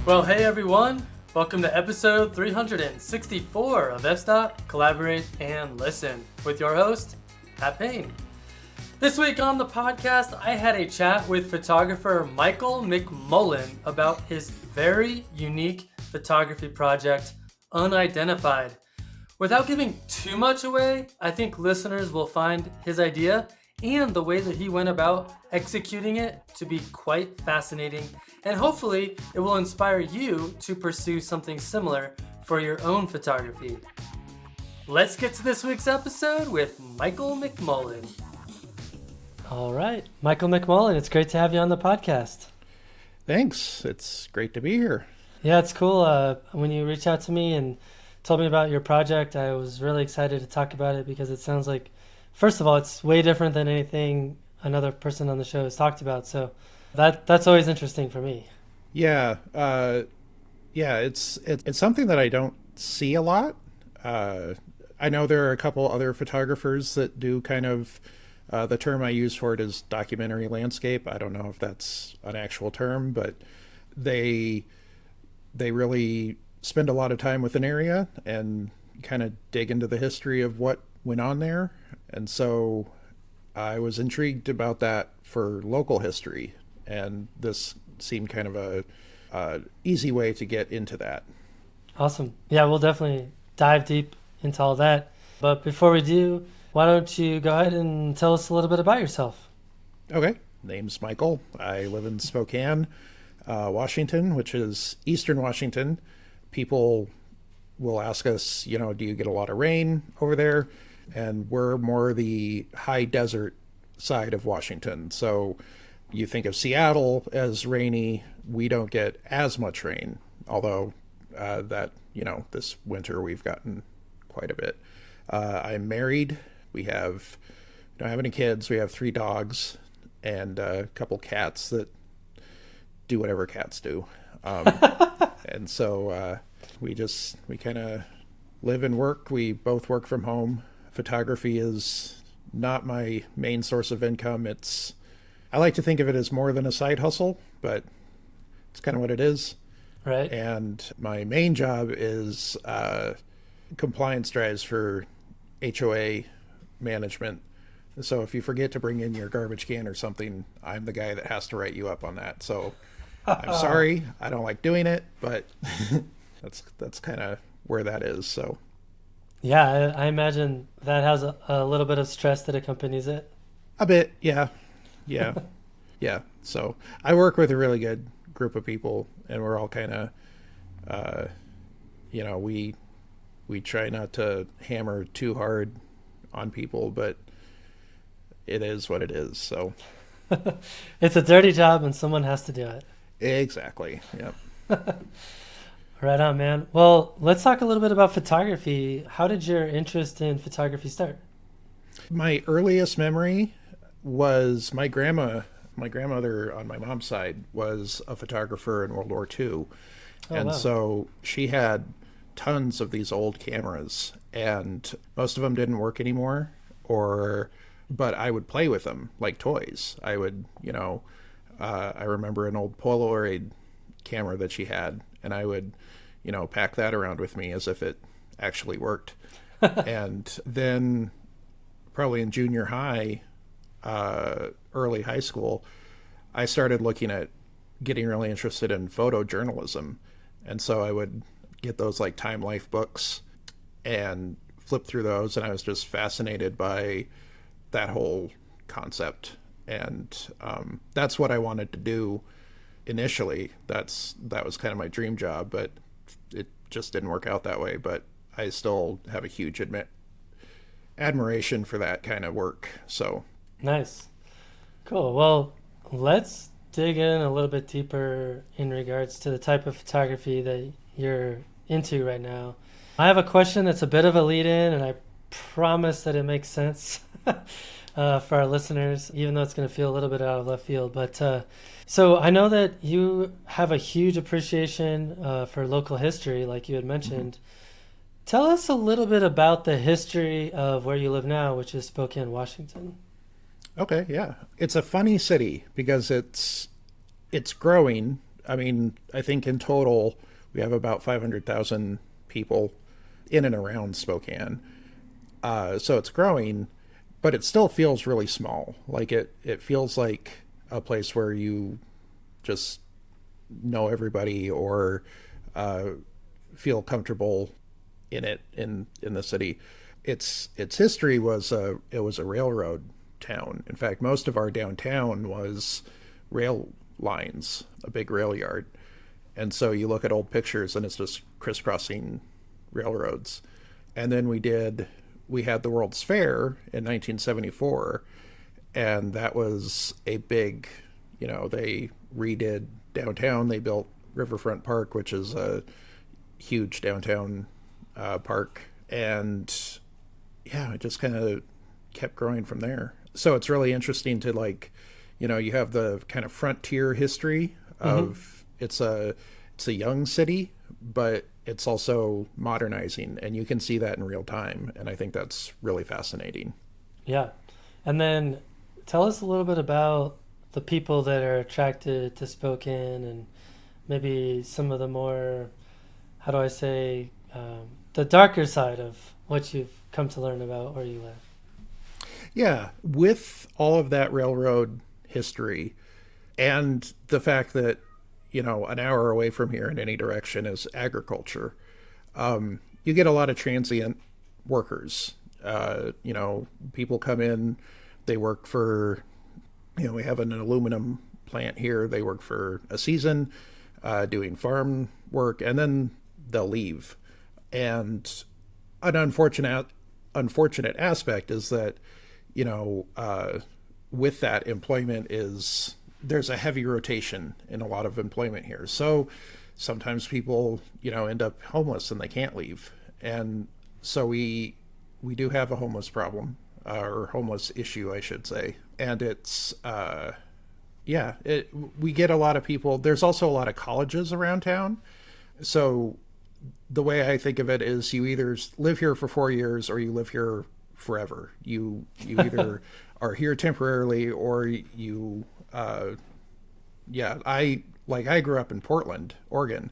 Well, hey everyone, welcome to episode 364 of F-Stop, Collaborate, and Listen with your host, Pat Payne. This week on the podcast, I had a chat with photographer Michael McMullen about his very unique photography project, Unidentified. Without giving too much away, I think listeners will find his idea and the way that he went about executing it to be quite fascinating, and hopefully it will inspire you to pursue something similar for your own photography. Let's get to this week's episode with Michael McMullen. All right, Michael McMullen, it's great to have you on the podcast. Thanks. It's great to be here. Yeah, it's cool. When you reached out to me and told me about your project, I was really excited to talk about it because it sounds like, first of all, it's way different than anything another person on the show has talked about. So that's always interesting for me. Yeah. It's something that I don't see a lot. I know there are a couple other photographers that do kind of, the term I use for it is documentary landscape. I don't know if that's an actual term, but they really spend a lot of time with an area and kind of dig into the history of what went on there. And so I was intrigued about that for local history, and this seemed kind of a easy way to get into that. Awesome. Yeah, we'll definitely dive deep into all that. But before we do, why don't you go ahead and tell us a little bit about yourself? Okay. Name's Michael. I live in Spokane, Washington, which is Eastern Washington. People will ask us, do you get a lot of rain over there? And we're more the high desert side of Washington. So you think of Seattle as rainy. We don't get as much rain, although this winter we've gotten quite a bit. I'm married. We don't have any kids. We have 3 dogs and a couple cats that do whatever cats do. And so we kind of live and work. We both work from home. Photography is not my main source of income. I like to think of it as more than a side hustle, but it's kind of what it is. Right. And my main job is compliance drives for HOA management. So if you forget to bring in your garbage can or something, I'm the guy that has to write you up on that. So I'm sorry, I don't like doing it, but that's kind of where that is. So yeah, I imagine that has a little bit of stress that accompanies it. A bit, yeah. Yeah. So I work with a really good group of people, and we're all kind of, we try not to hammer too hard on people, but it is what it is. So it's a dirty job and someone has to do it. Exactly. Yep. Right on, man. Well, let's talk a little bit about photography. How did your interest in photography start? My earliest memory was my grandmother on my mom's side was a photographer in World War II. Wow. So she had tons of these old cameras, and most of them didn't work anymore, but I would play with them like toys. I would, I remember an old Polaroid camera that she had, and I would, pack that around with me as if it actually worked. And then probably in junior high, early high school, I started looking at getting really interested in photojournalism. And so I would get those like Time Life books and flip through those, and I was just fascinated by that whole concept. And that's what I wanted to do initially. That was kind of my dream job, but it just didn't work out that way. But I still have a huge admiration for that kind of work. So nice. Cool. Well, let's dig in a little bit deeper in regards to the type of photography that you're into right now. I have a question that's a bit of a lead in, and I promise that it makes sense for our listeners, even though it's going to feel a little bit out of left field. But so I know that you have a huge appreciation for local history, like you had mentioned. Mm-hmm. Tell us a little bit about the history of where you live now, which is Spokane, Washington. Okay, yeah. It's a funny city because it's growing I mean, I think in total we have about 500,000 people in and around Spokane. So it's growing, but it still feels really small. Like it feels like a place where you just know everybody or feel comfortable in it in the city. Its history was it was a railroad town. In fact, most of our downtown was rail lines, a big rail yard. And so you look at old pictures and it's just crisscrossing railroads. And then we had the World's Fair in 1974, and that was a big, they redid downtown. They built Riverfront Park, which is a huge downtown park. And yeah, it just kind of kept growing from there. So it's really interesting to you have the kind of frontier history of it's a young city, but it's also modernizing, and you can see that in real time. And I think that's really fascinating. Yeah. And then tell us a little bit about the people that are attracted to Spokane and maybe some of the more, how do I say, the darker side of what you've come to learn about where you live. Yeah. With all of that railroad history and the fact that, an hour away from here in any direction is agriculture, you get a lot of transient workers. People come in, they work for, we have an aluminum plant here. They work for a season, doing farm work, and then they'll leave. And an unfortunate aspect is that, with that employment there's a heavy rotation in a lot of employment here. So sometimes people, end up homeless and they can't leave. And so we do have a homeless problem, or homeless issue, I should say. And it's, we get a lot of people. There's also a lot of colleges around town. So the way I think of it is you either live here for 4 years or you live here forever. You either are here temporarily or you, I grew up in Portland, Oregon,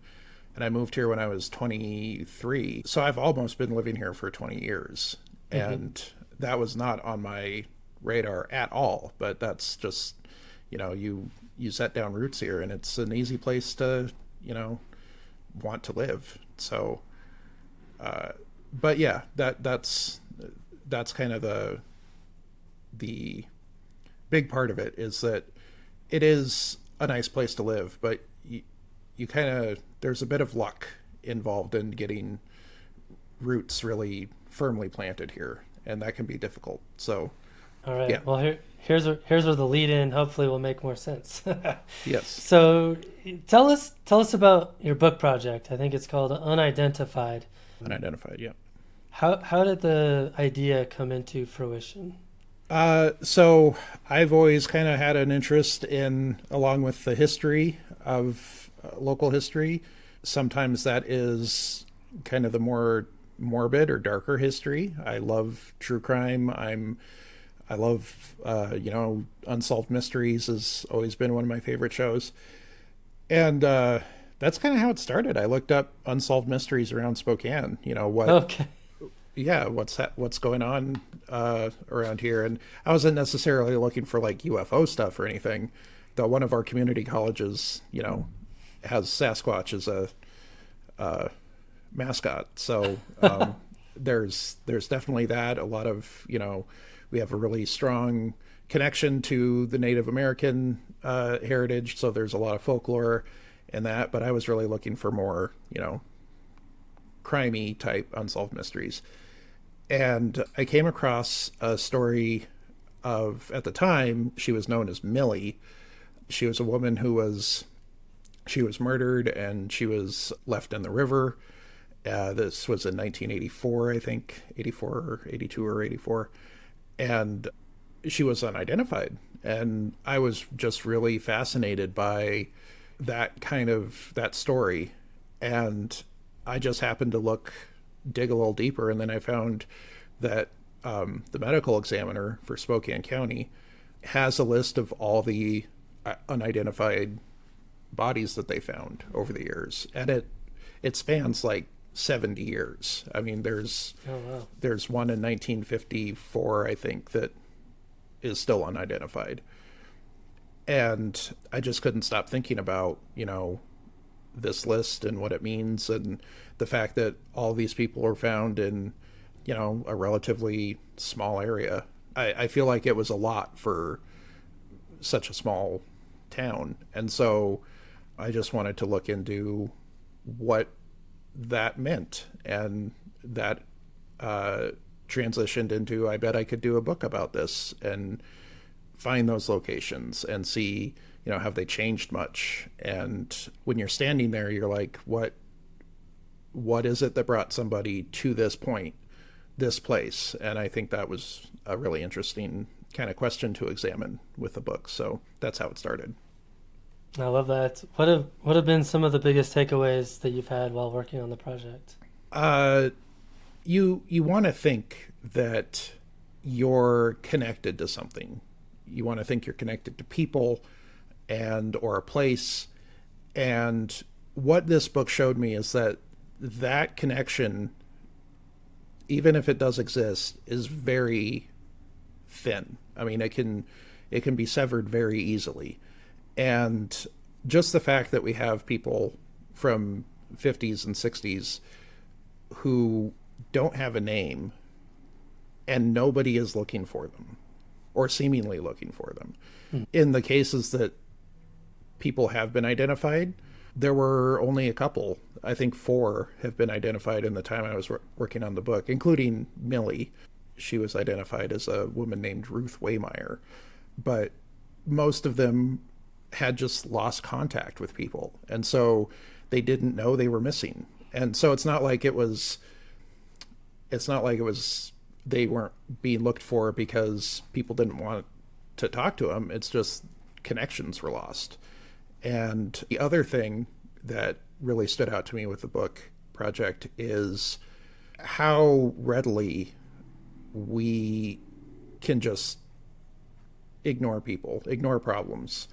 and I moved here when I was 23. So I've almost been living here for 20 years. And that was not on my radar at all, but that's just, you set down roots here and it's an easy place to, want to live. So, but yeah, that's kind of the big part of it, is that it is a nice place to live, but you kind of, there's a bit of luck involved in getting roots really firmly planted here, and that can be difficult. So, all right. Yeah. Well, here's where the lead in hopefully will make more sense. Yes. So, tell us about your book project. I think it's called Unidentified. Unidentified. Yeah. How did the idea come into fruition? So I've always kind of had an interest in, along with the history of local history. Sometimes that is kind of the more morbid or darker history. I love true crime. I love, Unsolved Mysteries has always been one of my favorite shows. And, that's kind of how it started. I looked up unsolved mysteries around Spokane, Okay. Yeah, what's going on around here. And I wasn't necessarily looking for like UFO stuff or anything, though one of our community colleges, has Sasquatch as a mascot. So there's definitely that. A lot of, we have a really strong connection to the Native American heritage, so there's a lot of folklore in that. But I was really looking for more, crimey type unsolved mysteries. And I came across a story of, at the time, she was known as Millie. She was a woman she was murdered and she was left in the river. This was in 1984, I think, 84 or 82 or 84. And she was unidentified. And I was just really fascinated by that story. And I just happened to dig a little deeper, and then I found that the medical examiner for Spokane County has a list of all the unidentified bodies that they found over the years, and it spans like 70 years. I mean, there's one in 1954, I think, that is still unidentified. And I just couldn't stop thinking about, this list and what it means, and the fact that all these people are found in, a relatively small area. I feel like it was a lot for such a small town. And so I just wanted to look into what that meant. And that transitioned into, I bet I could do a book about this and find those locations and see, have they changed much? And when you're standing there, you're like, what is it that brought somebody to this point, this place? And I think that was a really interesting kind of question to examine with the book. So that's how it started. I love that. What have been some of the biggest takeaways that you've had while working on the project? You want to think that you're connected to something. You want to think you're connected to people or a place. And what this book showed me is that connection, even if it does exist, is very thin. I mean, it can be severed very easily. And just the fact that we have people from 50s and 60s who don't have a name and nobody is looking for them or seemingly looking for them. In the cases that people have been identified, there were only a couple. I think 4 have been identified in the time I was working on the book, including Millie. She was identified as a woman named Ruth Waymeyer. But most of them had just lost contact with people. And so they didn't know they were missing. And so it's not like it was they weren't being looked for because people didn't want to talk to them. It's just connections were lost. And the other thing that really stood out to me with the book project is how readily we can just ignore people, ignore problems.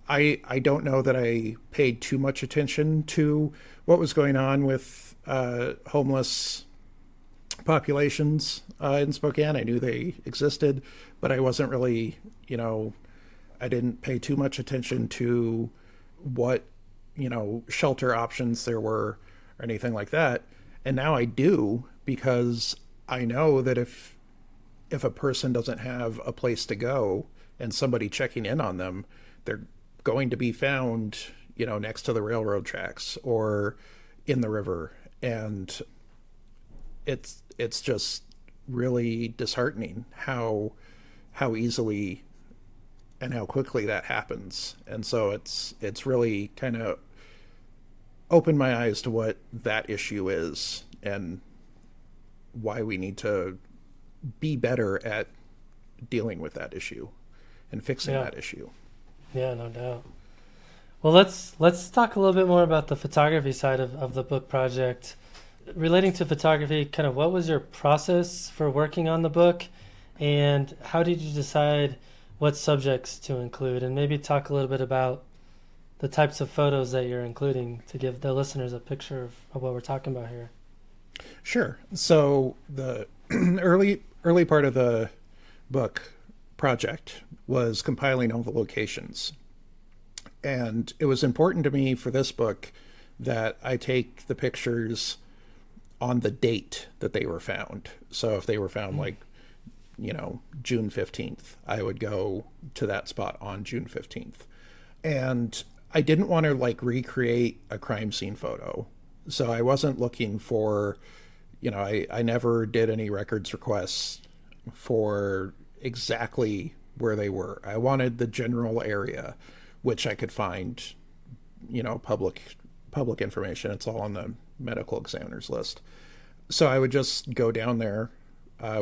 I don't know that I paid too much attention to what was going on with homeless populations in Spokane. I knew they existed, but I wasn't really, I didn't pay too much attention to what, shelter options there were or anything like that. And now I do, because I know that if a person doesn't have a place to go and somebody checking in on them, they're going to be found, next to the railroad tracks or in the river. And it's just really disheartening how easily and how quickly that happens. And so it's really kind of opened my eyes to what that issue is and why we need to be better at dealing with that issue and fixing that issue. Yeah, no doubt. Well, let's talk a little bit more about the photography side of the book project. Relating to photography, kind of what was your process for working on the book, and how did you decide what subjects to include? And maybe talk a little bit about the types of photos that you're including to give the listeners a picture of what we're talking about here. Sure. So the early part of the book project was compiling all the locations. And it was important to me for this book that I take the pictures on the date that they were found. So if they were found June 15th, I would go to that spot on June 15th. And I didn't want to recreate a crime scene photo. So I wasn't looking for, I never did any records requests for exactly where they were. I wanted the general area, which I could find, public information. It's all on the medical examiner's list. So I would just go down there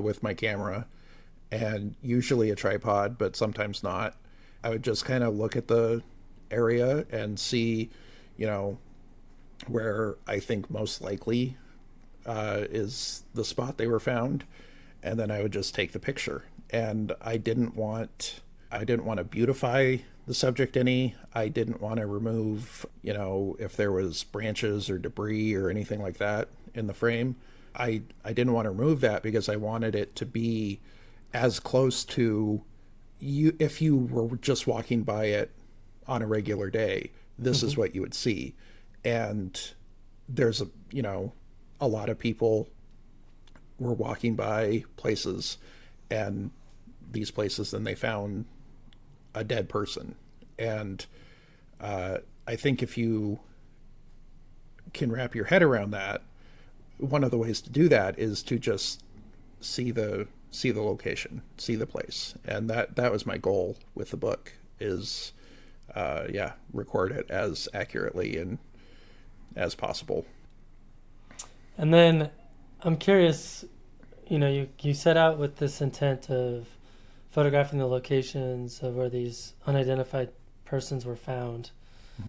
with my camera, and usually a tripod, but sometimes not. I would just kind of look at the area and see, where I think most likely is the spot they were found, and then I would just take the picture. And I didn't want to beautify the subject any. I didn't want to remove, if there was branches or debris or anything like that in the frame. I didn't want to remove that because I wanted it to be as close to you if you were just walking by it on a regular day. This is what you would see. And there's a lot of people were walking by places, and these places, and they found a dead person. And I think if you can wrap your head around that, one of the ways to do that is to just see the location, see the place. And that was my goal with the book, is record it as accurately and as possible. And then I'm curious, you set out with this intent of photographing the locations of where these unidentified persons were found.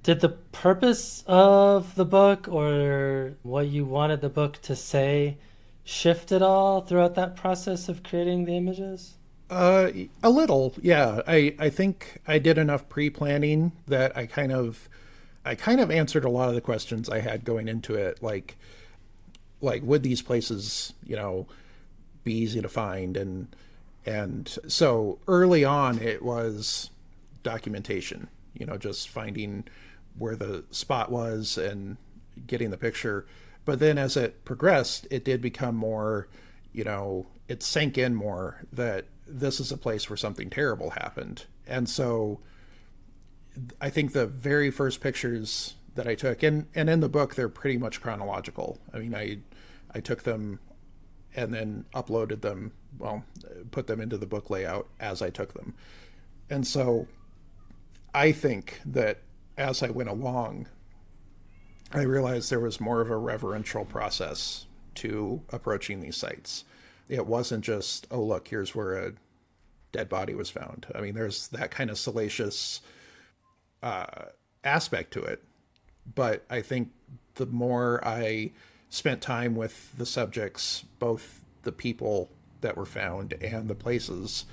Did the purpose of the book or what you wanted the book to say shift at all throughout that process of creating the images? A little, yeah. I think I did enough pre-planning that I kind of answered a lot of the questions I had going into it, like would these places, be easy to find, and so early on it was documentation, just finding where the spot was and getting the picture. But then as it progressed, it did become more, it sank in more that this is a place where something terrible happened. And so I think the very first pictures that I took, and in the book, they're pretty much chronological. I mean, I took them and then uploaded them, put them into the book layout as I took them. And so I think that as I went along, I realized there was more of a reverential process to approaching these sites. It wasn't just, oh, look, here's where a dead body was found. I mean, there's that kind of salacious aspect to it. But I think the more I spent time with the subjects, both the people that were found and the places,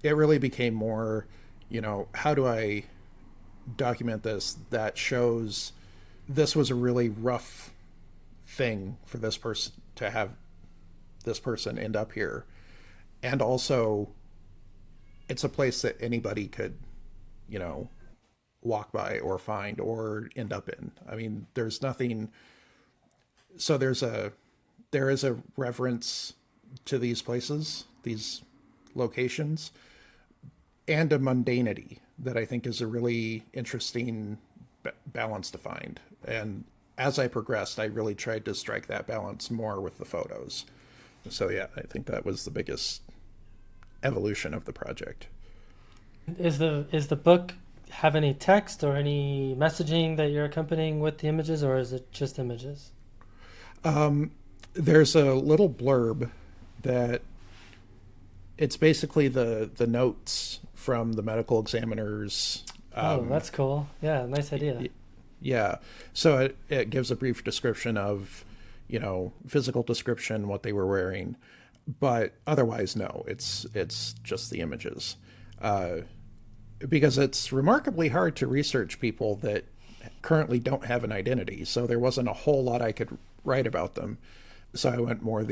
it really became more, how do I document this that shows this was a really rough thing for this person to have this person end up here. And also it's a place that anybody could, walk by or find or end up in. I mean, there's nothing. So there is a reverence to these places, these locations, and a mundanity that I think is a really interesting balance to find. And as I progressed, I really tried to strike that balance more with the photos. So yeah, I think that was the biggest evolution of the project. Is the book have any text or any messaging that you're accompanying with the images, or is it just images? There's a little blurb that it's basically the notes from the medical examiners. That's cool. Yeah, nice idea. Yeah. So it gives a brief description of, physical description, what they were wearing, but otherwise, no, it's just the images. Because it's remarkably hard to research people that currently don't have an identity. So there wasn't a whole lot I could write about them. So I went more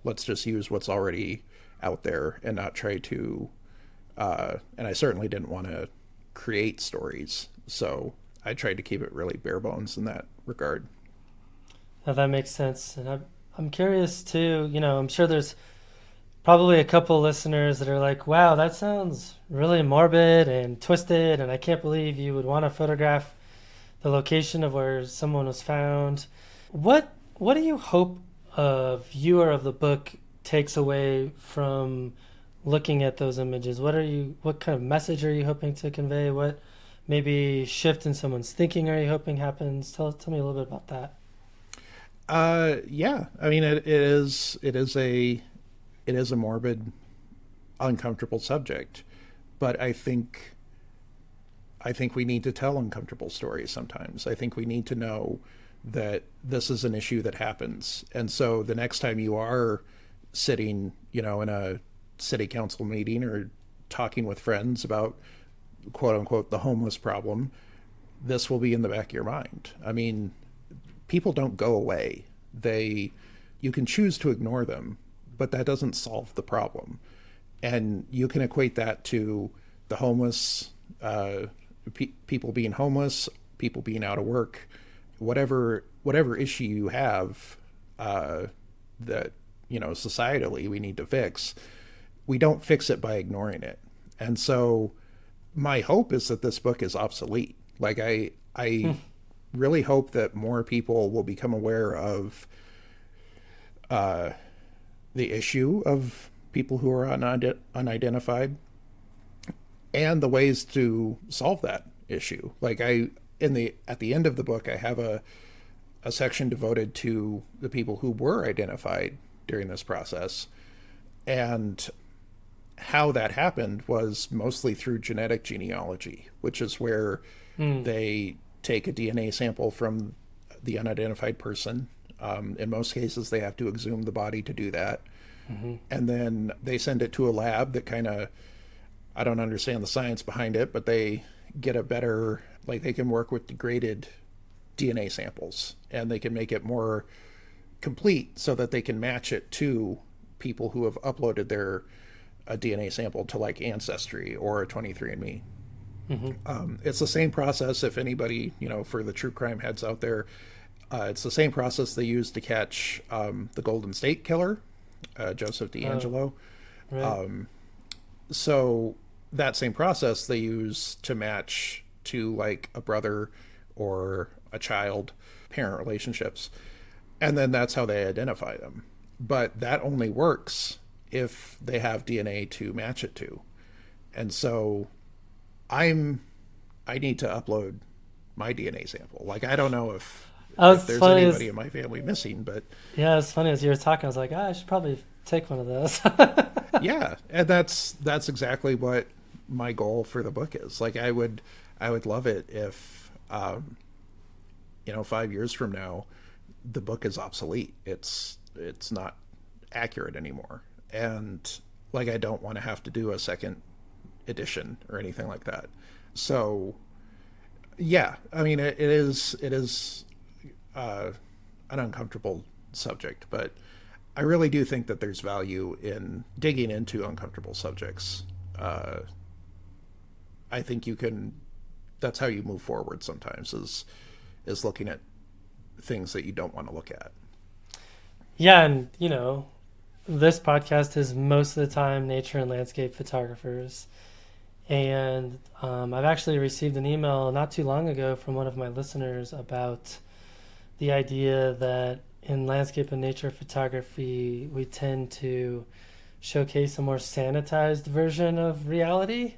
let's just use what's already out there and not try to, and I certainly didn't want to create stories. So I tried to keep it really bare bones in that regard. Now that makes sense. And I'm curious too, I'm sure there's probably a couple listeners that are like, wow, that sounds really morbid and twisted, and I can't believe you would want to photograph the location of where someone was found. What do you hope a viewer of the book takes away from looking at those images? What kind of message are you hoping to convey? What maybe shift in someone's thinking are you hoping happens? Tell me a little bit about that. Yeah, I mean, it is a morbid, uncomfortable subject, but I think we need to tell uncomfortable stories sometimes. I think we need to know that this is an issue that happens. And so the next time you are sitting, in a city council meeting or talking with friends about quote unquote the homeless problem, this will be in the back of your mind. I mean, people don't go away. You can choose to ignore them, but that doesn't solve the problem. And you can equate that to the homeless, people being homeless, people being out of work, whatever issue you have that, societally we need to fix. We don't fix it by ignoring it. And so my hope is that this book is obsolete. Like I really hope that more people will become aware of the issue of people who are unidentified and the ways to solve that issue. Like at the end of the book, I have a section devoted to the people who were identified during this process, and how that happened was mostly through genetic genealogy, which is where they take a DNA sample from the unidentified person. In most cases, they have to exhume the body to do that. Mm-hmm. And then they send it to a lab that I don't understand the science behind it, but they get a better, they can work with degraded DNA samples, and they can make it more complete so that they can match it to people who have uploaded their DNA sample to Ancestry or 23andMe. Mm-hmm. It's the same process. If anybody, for the true crime heads out there, it's the same process they use to catch the Golden State Killer, Joseph DeAngelo. Right. So that same process they use to match to a brother or a child, parent relationships. And then that's how they identify them. But that only works if they have DNA to match it to. And so I need to upload my DNA sample. I don't know if there's anybody in my family missing, but yeah, it's funny as you were talking, I was like, I should probably take one of those. Yeah, and that's exactly what my goal for the book is. I would love it if 5 years from now the book is obsolete. It's not accurate anymore, and I don't want to have to do a second edition or anything like that. So yeah, I mean it is an uncomfortable subject, but I really do think that there's value in digging into uncomfortable subjects. I think that's how you move forward sometimes, is looking at things that you don't want to look at. Yeah, and this podcast is most of the time nature and landscape photographers. And I've actually received an email not too long ago from one of my listeners about the idea that in landscape and nature photography, we tend to showcase a more sanitized version of reality.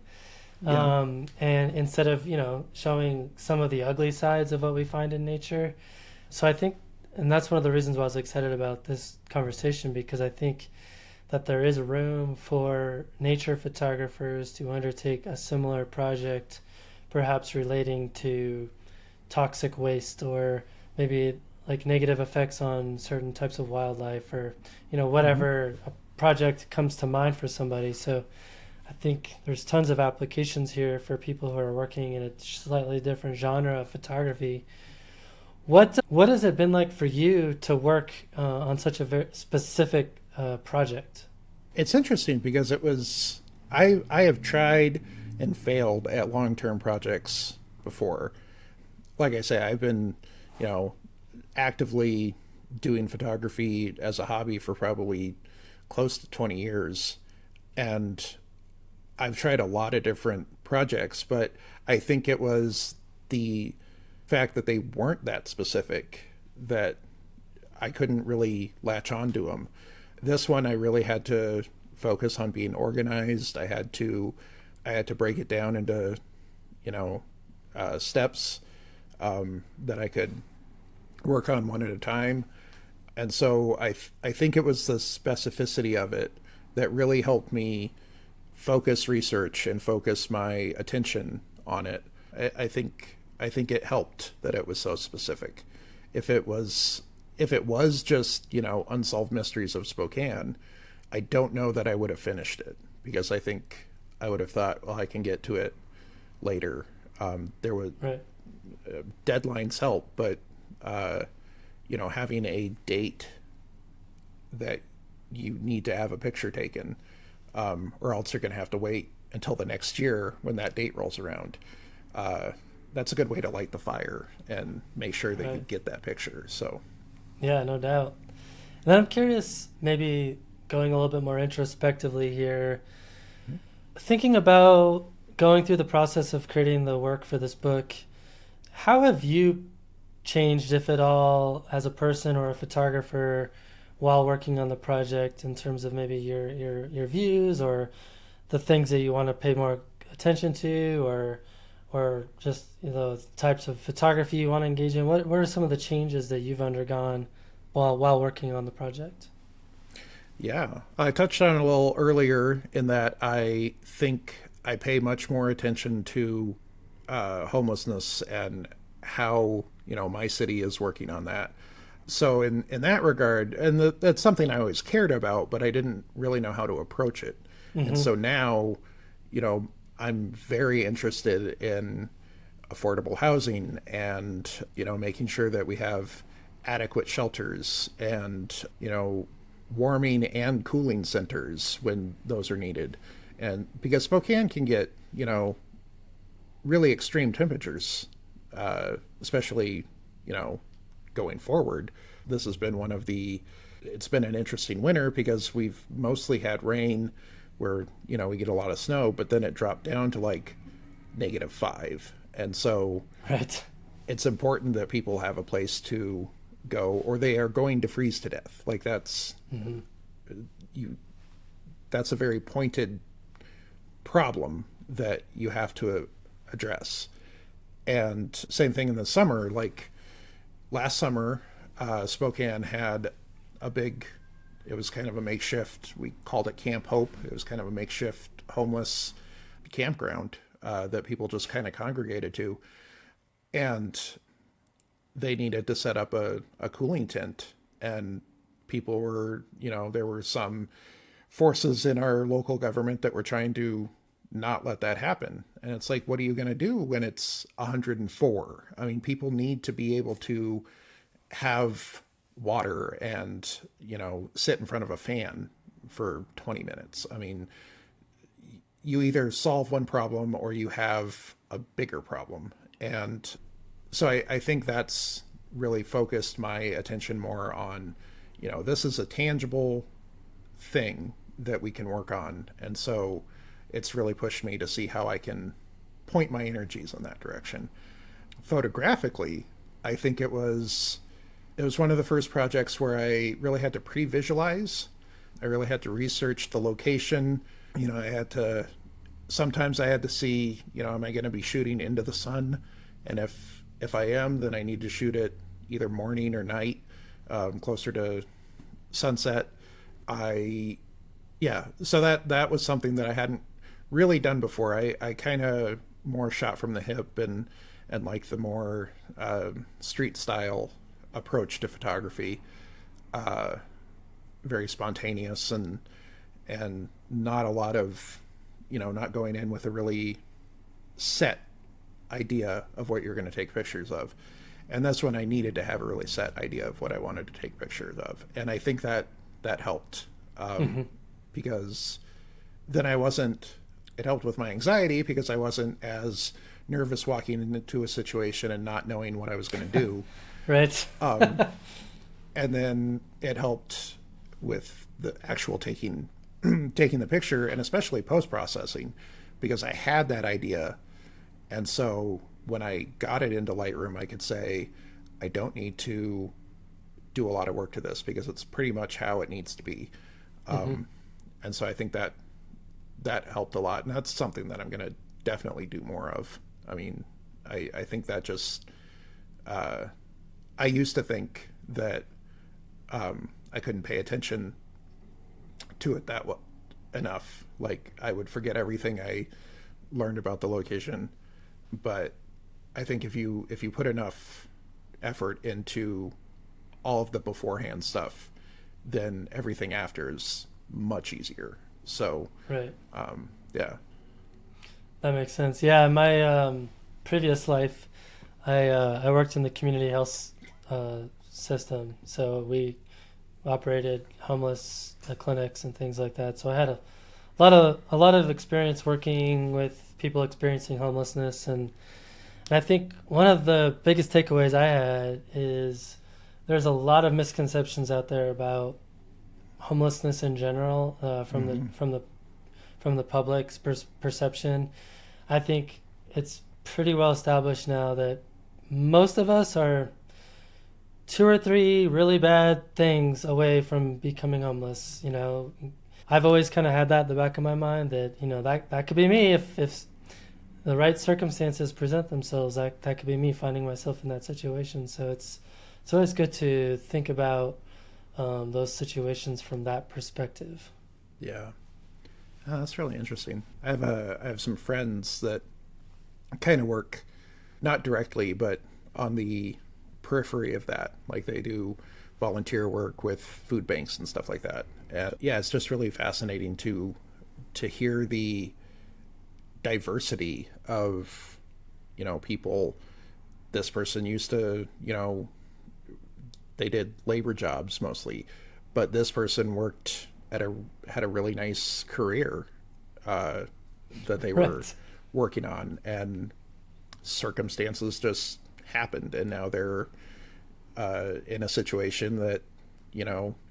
Yeah. And instead of, showing some of the ugly sides of what we find in nature. So I think, and that's one of the reasons why I was excited about this conversation, because I think that there is room for nature photographers to undertake a similar project, perhaps relating to toxic waste or maybe negative effects on certain types of wildlife, or whatever mm-hmm. a project comes to mind for somebody. So I think there's tons of applications here for people who are working in a slightly different genre of photography. What has it been like for you to work on such a very specific project? It's interesting because I have tried and failed at long-term projects before. Like I say, I've been actively doing photography as a hobby for probably close to 20 years, and I've tried a lot of different projects, but I think it was the fact that they weren't that specific that I couldn't really latch on to them. This one, I really had to focus on being organized. I had to break it down into, steps that I could work on one at a time. And so I think it was the specificity of it that really helped me focus research and focus my attention on it. I think it helped that it was so specific. If it was just, Unsolved Mysteries of Spokane, I don't know that I would have finished it, because I think I would have thought, well, I can get to it later. There was Right. deadlines help, but having a date that you need to have a picture taken, or else you're going to have to wait until the next year when that date rolls around. That's a good way to light the fire and make sure that you get that picture. So, yeah, no doubt. And then I'm curious, maybe going a little bit more introspectively here, thinking about going through the process of creating the work for this book, how have you changed, if at all, as a person or a photographer while working on the project in terms of maybe your views or the things that you want to pay more attention to, or just types of photography you want to engage in? What are some of the changes that you've undergone while working on the project? Yeah, I touched on it a little earlier in that I think I pay much more attention to homelessness and how my city is working on that. So in that regard, and that's something I always cared about, but I didn't really know how to approach it. And so now, I'm very interested in affordable housing and making sure that we have adequate shelters and warming and cooling centers when those are needed. And because Spokane can get really extreme temperatures, especially going forward. This has been it's been an interesting winter because we've mostly had rain where we get a lot of snow, but then it dropped down to like -5. And so Right. it's important that people have a place to go or they are going to freeze to death. Like that's that's a very pointed problem that you have to address. And same thing in the summer. Like last summer, Spokane had it was kind of a makeshift, we called it Camp Hope. It was kind of a makeshift homeless campground that people just kind of congregated to. And they needed to set up a cooling tent. And people were, there were some forces in our local government that were trying to not let that happen. And it's like, what are you going to do when it's 104? I mean, people need to be able to have water and, sit in front of a fan for 20 minutes. I mean, you either solve one problem or you have a bigger problem. And so I think that's really focused my attention more on, this is a tangible thing that we can work on. And so it's really pushed me to see how I can point my energies in that direction. Photographically, I think it was one of the first projects where I really had to pre-visualize. I really had to research the location. Sometimes I had to see, am I going to be shooting into the sun? And if I am, then I need to shoot it either morning or night, closer to sunset. So that was something that I hadn't really done before. I kind of more shot from the hip and like the more street style approach to photography, very spontaneous and not a lot of, not going in with a really set idea of what you're going to take pictures of. And that's when I needed to have a really set idea of what I wanted to take pictures of. And I think that helped, because then it helped with my anxiety because I wasn't as nervous walking into a situation and not knowing what I was going to do. Right. And then it helped with the actual taking the picture, and especially post-processing, because I had that idea. And so when I got it into Lightroom, I could say, I don't need to do a lot of work to this because it's pretty much how it needs to be. And so I think that helped a lot. And that's something that I'm going to definitely do more of. I mean, I think that just, I used to think that I couldn't pay attention to it that well enough. Like I would forget everything I learned about the location. But I think if you put enough effort into all of the beforehand stuff, then everything after is much easier. So right. Yeah. That makes sense. Yeah, in my previous life, I worked in the community health system, so we operated homeless clinics and things like that. So I had a lot of experience working with people experiencing homelessness, and I think one of the biggest takeaways I had is there's a lot of misconceptions out there about homelessness in general, from the public's perception. I think it's pretty well established now that most of us are two or three really bad things away from becoming homeless. I've always kind of had that in the back of my mind that that could be me if the right circumstances present themselves. That could be me finding myself in that situation. So it's always good to think about those situations from that perspective. Yeah. That's really interesting. I have some friends that kind of work not directly, but on the periphery of that. Like they do volunteer work with food banks and stuff like that. And yeah, it's just really fascinating to hear the diversity of people. This person used to they did labor jobs mostly, but this person worked had a really nice career that they were Right. working on, and circumstances just happened, and now they're in a situation that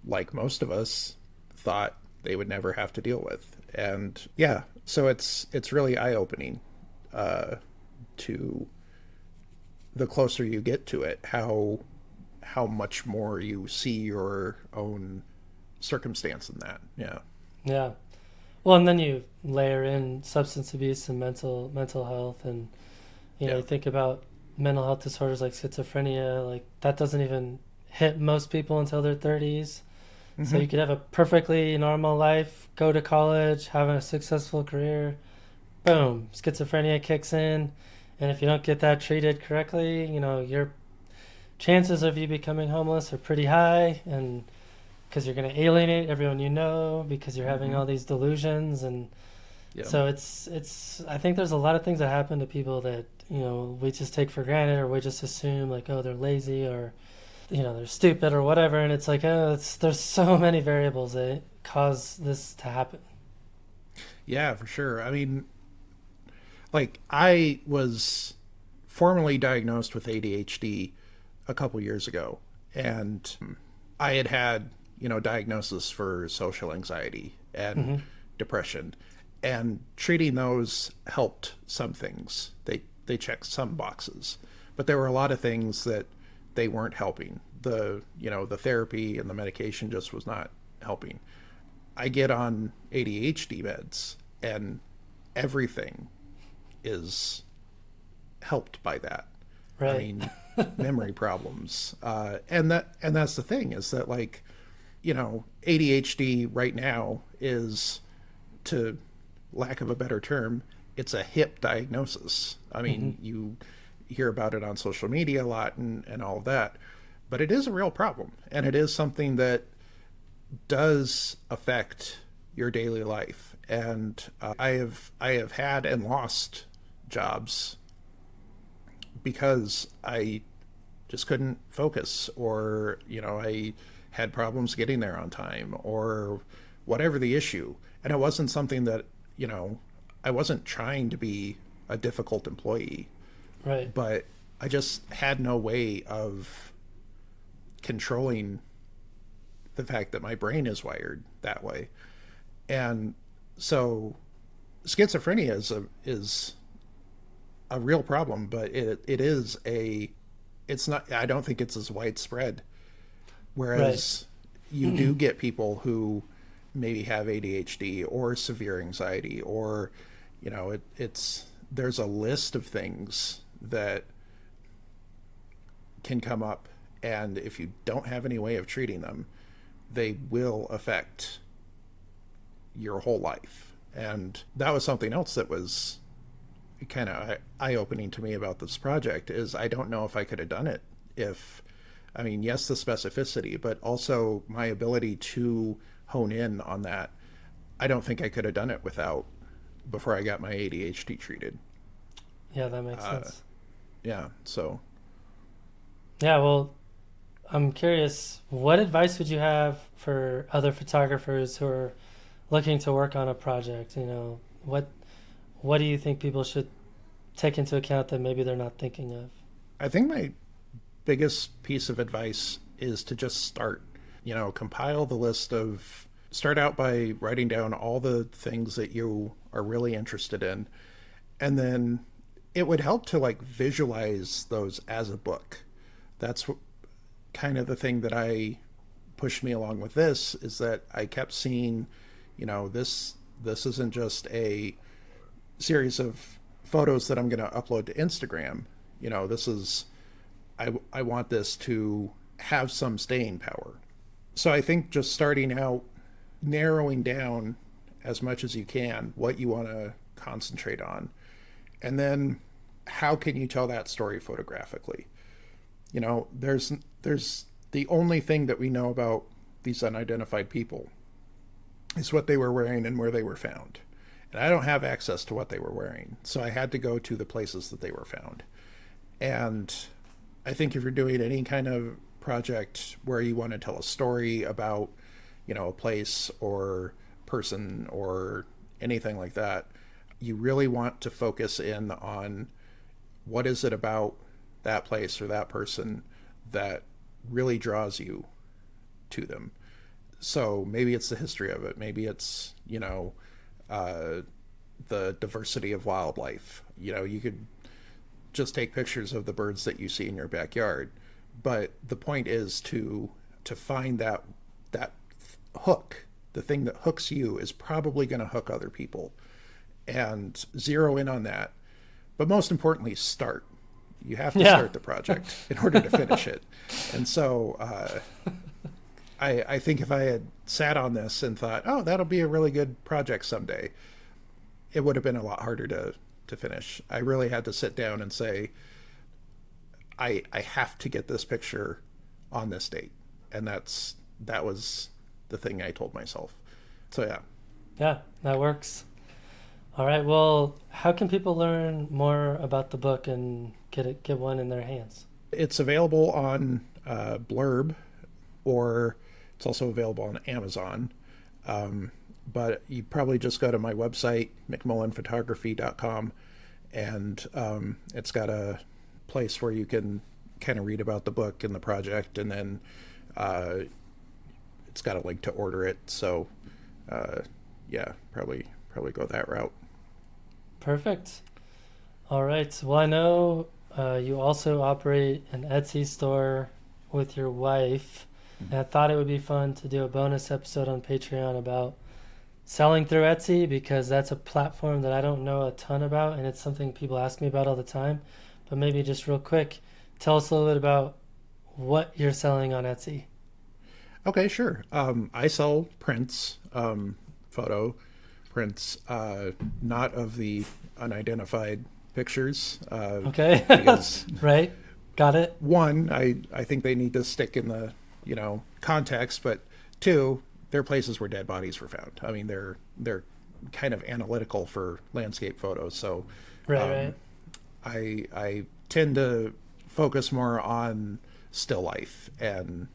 like most of us thought they would never have to deal with. And yeah, so it's really eye-opening to the closer you get to it, how much more you see your own circumstance in that. Yeah. Yeah. Well, and then you layer in substance abuse and mental health, and Yeah. you think about mental health disorders like schizophrenia. Like that doesn't even hit most people until their 30s. So you could have a perfectly normal life, go to college, have a successful career. Boom, schizophrenia kicks in, and if you don't get that treated correctly, your chances of you becoming homeless are pretty high, and because you're going to alienate everyone because you're having all these delusions. And Yeah. so it's I think there's a lot of things that happen to people that we just take for granted, or we just assume like, oh, they're lazy, or they're stupid or whatever. And it's like, oh, there's so many variables that cause this to happen. Yeah, for sure. I mean, like I was formally diagnosed with ADHD a couple years ago, and I had diagnosis for social anxiety and depression, and treating those helped some things. They checked some boxes, but there were a lot of things that they weren't helping. The therapy and the medication just was not helping. I get on ADHD meds, and everything is helped by that. Right. I mean, memory problems, and that's the thing, is that like, ADHD right now is, to lack of a better term, it's a hip diagnosis. I mean, you hear about it on social media a lot and all of that, but it is a real problem, and it is something that does affect your daily life. And I have had and lost jobs because I just couldn't focus, or I had problems getting there on time, or whatever the issue. And it wasn't something that I wasn't trying to be a difficult employee, Right. but I just had no way of controlling the fact that my brain is wired that way. And so schizophrenia is a real problem, but it's not, I don't think it's as widespread. Whereas you do get people who maybe have ADHD or severe anxiety, or there's a list of things that can come up, and if you don't have any way of treating them, they will affect your whole life. And that was something else that was kind of eye-opening to me about this project, is I don't know if I could have done it if, I mean, yes, the specificity, but also my ability to hone in on that. I don't think I could have done it without before I got my ADHD treated. Yeah, that makes sense. Yeah, so. Yeah, well, I'm curious, what advice would you have for other photographers who are looking to work on a project? What do you think people should take into account that maybe they're not thinking of? I think my biggest piece of advice is to just start. Compile the list of. Start out by writing down all the things that you are really interested in, and then it would help to like visualize those as a book. That's kind of the thing that I pushed me along with this, is that I kept seeing, this isn't just a series of photos that I'm going to upload to Instagram. This is, I want this to have some staying power. So I think just starting out, narrowing down as much as you can what you want to concentrate on, and then how can you tell that story photographically? There's the only thing that we know about these unidentified people is what they were wearing and where they were found. And I don't have access to what they were wearing, so I had to go to the places that they were found. And I think if you're doing any kind of project where you want to tell a story about, a place or person or anything like that, you really want to focus in on what is it about that place or that person that really draws you to them. So maybe it's the history of it. Maybe it's, the diversity of wildlife. You could just take pictures of the birds that you see in your backyard. But the point is to find that hook. The thing that hooks you is probably going to hook other people, and zero in on that. But most importantly, start. You have to start the project in order to finish it. And so I think if I had sat on this and thought, oh, that'll be a really good project someday, it would have been a lot harder to finish. I really had to sit down and say, I have to get this picture on this date. And that was the thing I told myself. So yeah. Yeah, that works. All right. Well, how can people learn more about the book and get one in their hands? It's available on Blurb, or it's also available on Amazon. But you probably just go to my website, McMullenphotography.com, and it's got a place where you can kind of read about the book and the project, and then it's got a link to order it. So probably go that route. Perfect. All right. Well, I know you also operate an Etsy store with your wife, and I thought it would be fun to do a bonus episode on Patreon about selling through Etsy, because that's a platform that I don't know a ton about, and it's something people ask me about all the time. But maybe just real quick, tell us a little bit about what you're selling on Etsy. Okay, sure. I sell prints, photo prints, not of the unidentified pictures. Okay. Because right. Got it. One, I think they need to stick in the, context, but two, they're places where dead bodies were found. I mean, they're kind of analytical for landscape photos. So right. I tend to focus more on still life and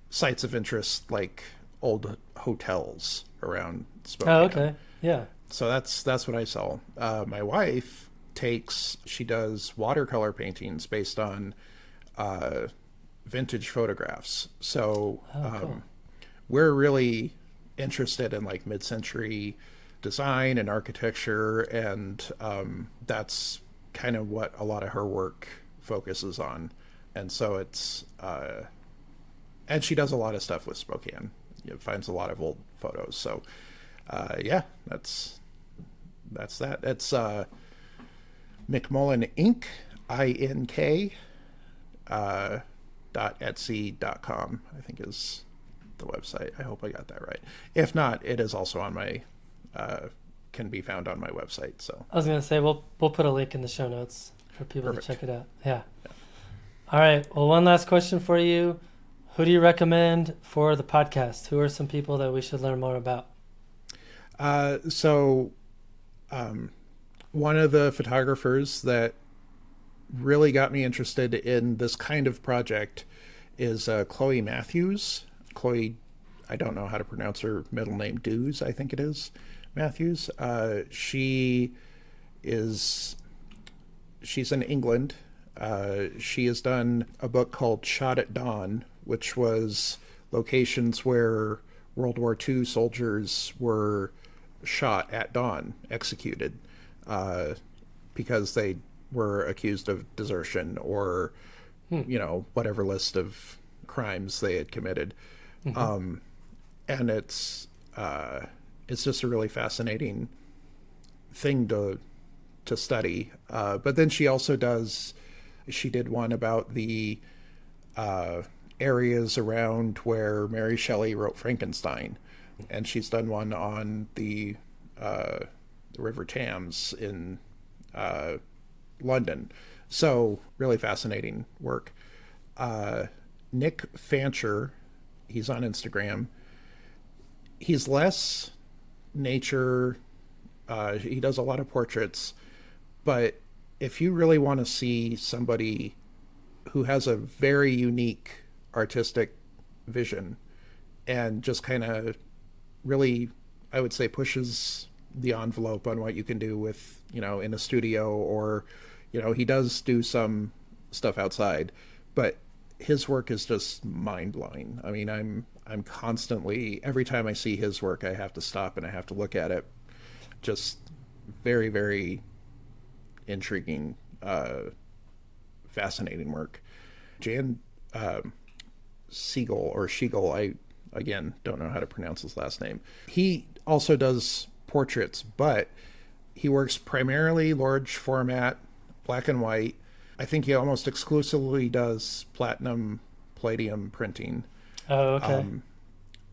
sites of interest, like old hotels around Spokane. Oh, okay. Yeah. So that's what I sell. My wife she does watercolor paintings based on vintage photographs. So cool. We're really interested in like mid-century design and architecture, and that's kind of what a lot of her work focuses on. And so it's and she does a lot of stuff with Spokane. Finds a lot of old photos. So that's that. It's McMullen Inc. INK .etsy.com, I think is the website. I hope I got that right. If not, it is also on my can be found on my website. So I was gonna say we'll put a link in the show notes for people Perfect. to check it out. Yeah. All right. Well, one last question for you. Who do you recommend for the podcast? Who are some people that we should learn more about? So One of the photographers that really got me interested in this kind of project is Chloe Matthews. Chloe, I don't know how to pronounce her middle name, Dews, I think it is, Matthews. She's in England. She has done a book called Shot at Dawn, which was locations where World War II soldiers were shot at dawn, executed, because they were accused of desertion or, whatever list of crimes they had committed. Mm-hmm. And it's just a really fascinating thing to study. But then she did one about the areas around where Mary Shelley wrote Frankenstein. And she's done one on the River Thames in London. So really fascinating work. Nick Fancher, he's on Instagram. He's less nature. He does a lot of portraits. But if you really want to see somebody who has a very unique artistic vision and just kind of really, I would say, pushes the envelope on what you can do with, in a studio, or, he does do some stuff outside, but his work is just mind-blowing. I mean, I'm constantly, every time I see his work, I have to stop and I have to look at it. Just very, very intriguing, fascinating work. Jan Siegel, I, again, don't know how to pronounce his last name. He also does portraits, but he works primarily large format, black and white. I think he almost exclusively does platinum, palladium printing. Oh, okay.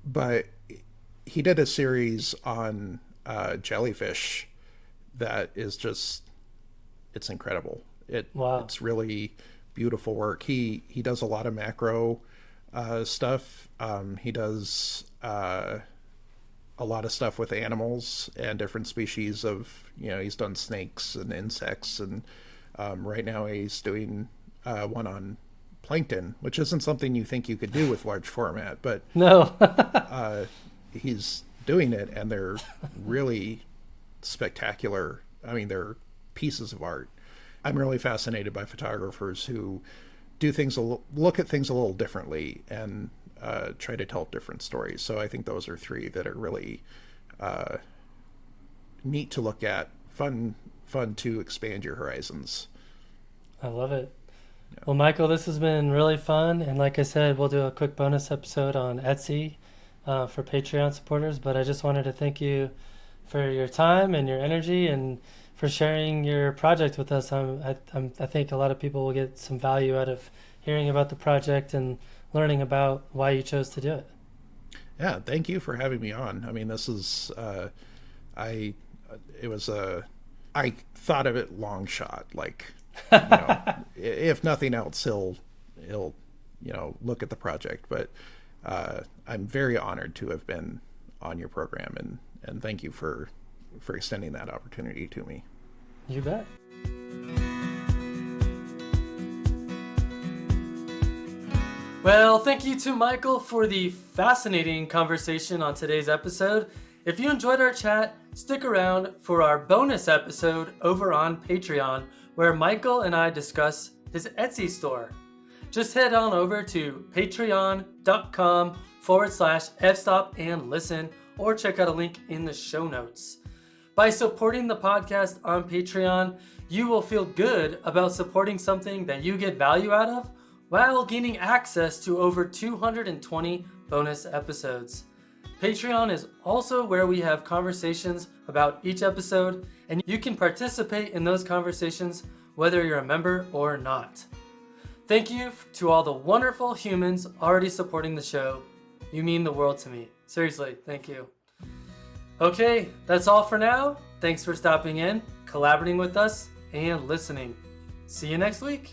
But he did a series on jellyfish that is just, it's incredible. Wow. It's really beautiful work. He does a lot of macro stuff. He does a lot of stuff with animals and different species of, he's done snakes and insects, and right now he's doing one on plankton, which isn't something you think you could do with large format, but no. He's doing it, and they're really spectacular. I mean, they're pieces of art. I'm really fascinated by photographers who do things, look at things a little differently, and try to tell different stories. So I think those are three that are really neat to look at, fun to expand your horizons. I love it. Yeah. Well, Michael, this has been really fun. And like I said, we'll do a quick bonus episode on Etsy for Patreon supporters. But I just wanted to thank you for your time and your energy and for sharing your project with us. I think a lot of people will get some value out of hearing about the project and learning about why you chose to do it. Yeah, thank you for having me on. I mean, this is, I thought of it long shot, like, if nothing else, he'll look at the project. But I'm very honored to have been on your program, and thank you for extending that opportunity to me. You bet. Well, thank you to Michael for the fascinating conversation on today's episode. If you enjoyed our chat, stick around for our bonus episode over on Patreon, where Michael and I discuss his Etsy store. Just head on over to patreon.com/fstopandlisten, or check out a link in the show notes. By supporting the podcast on Patreon, you will feel good about supporting something that you get value out of, while gaining access to over 220 bonus episodes. Patreon is also where we have conversations about each episode, and you can participate in those conversations whether you're a member or not. Thank you to all the wonderful humans already supporting the show. You mean the world to me. Seriously, thank you. Okay, that's all for now. Thanks for stopping in, collaborating with us, and listening. See you next week.